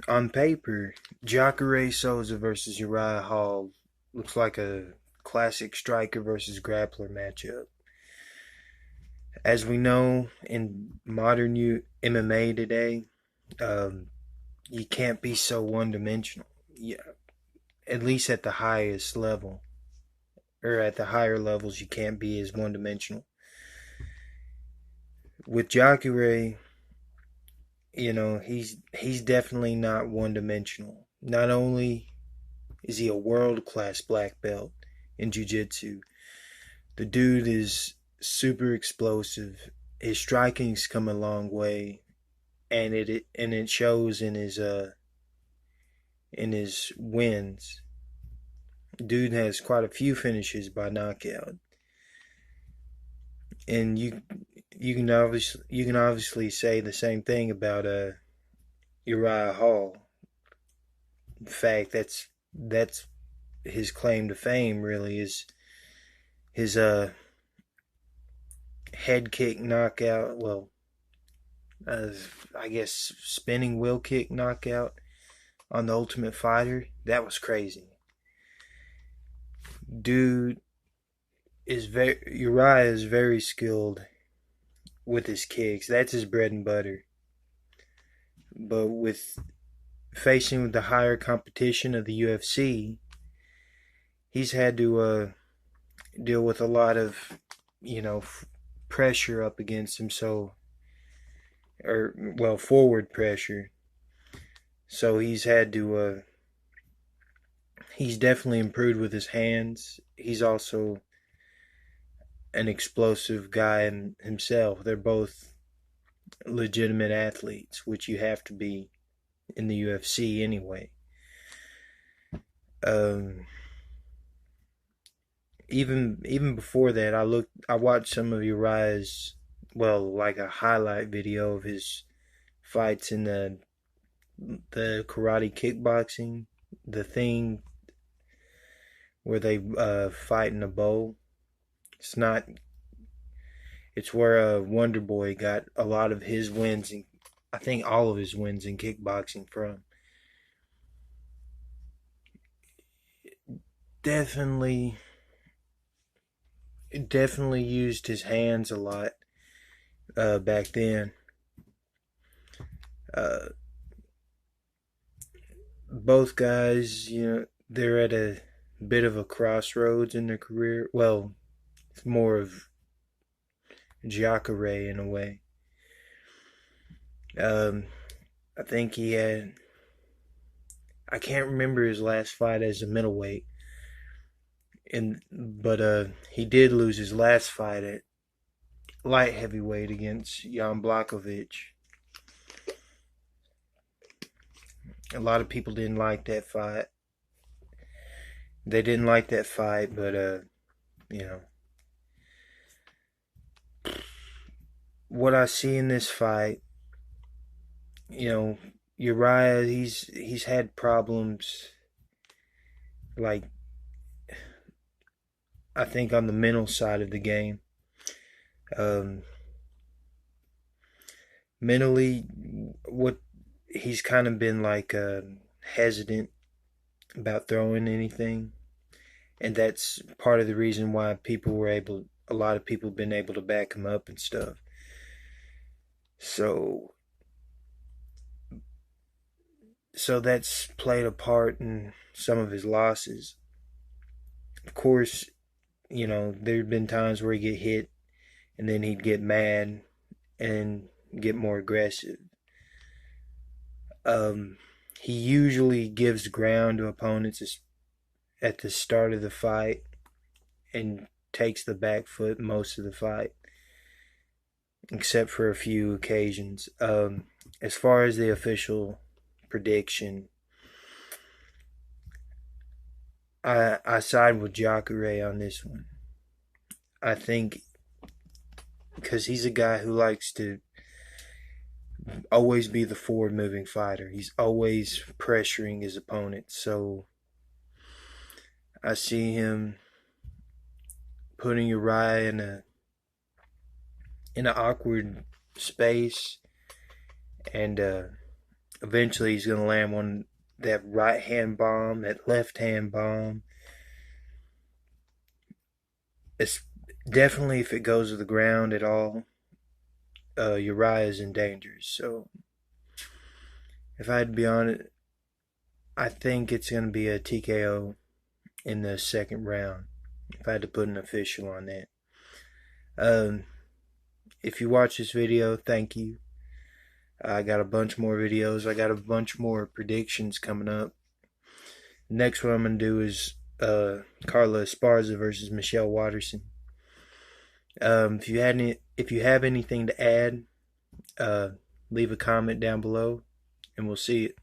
On paper, Jacare Souza versus Uriah Hall looks like a classic striker versus grappler matchup. As we know in modern MMA today, um, you can't be so one dimensional. Yeah, at least at the highest level, or at the higher levels, you can't be as one dimensional. With Jacare, he's definitely not one dimensional. Not only is he a world class black belt in jiu-jitsu, the dude is super explosive. His striking's come a long way, and it shows in his wins. Dude has quite a few finishes by knockout, and you can obviously say the same thing about Uriah Hall. In fact, that's his claim to fame. Really, is his head kick knockout. Well, uh, I guess spinning wheel kick knockout on the Ultimate Fighter. That was crazy. Dude is very Uriah is very skilled with his kicks. That's his bread and butter. But with facing the higher competition of the UFC, he's had to deal with a lot of pressure up against him. So, or well, forward pressure. So he's definitely improved with his hands. He's also an explosive guy in himself. They're both legitimate athletes, which you have to be in the UFC anyway. Um, even before that, I watched some of Uriah's, well, like a highlight video of his fights in the karate kickboxing, the thing where they fight in a bowl. It's not. It's where Wonder Boy got a lot of his wins, and I think all of his wins in kickboxing from. Definitely, definitely used his hands a lot back then. Uh, both guys, they're at a bit of a crossroads in their career. Well, it's more of Jacare in a way. Um, I think he had. I can't remember his last fight as a middleweight, but he did lose his last fight at light heavyweight against Jan Blachowicz. A lot of people didn't like that fight. They didn't like that fight, but you know, what I see in this fight, you know, Uriah, he's had problems, like I think on the mental side of the game. Um, Mentally, what he's kind of been like hesitant about throwing anything, and that's part of the reason why a lot of people have been able to back him up and stuff. So, so that's played a part in some of his losses. Of course, there've been times where he'd get hit and then he'd get mad and get more aggressive. Um, he usually gives ground to opponents at the start of the fight and takes the back foot most of the fight, except for a few occasions. As far as the official prediction, I side with Jacare on this one. I think because he's a guy who likes to always be the forward moving fighter. He's always pressuring his opponent. So I see him putting Uriah in an awkward space and Eventually, he's going to land one, that right hand bomb, that left hand bomb. It's definitely, if it goes to the ground at all, Uriah is in danger. So, if I had to be honest, I think it's going to be a TKO in the second round. If I had to put an official on that. Um, if you watch this video, thank you. I got a bunch more videos. I got a bunch more predictions coming up. Next, what I'm gonna do is Carla Esparza versus Michelle Watterson. If you have anything to add, leave a comment down below, and we'll see it.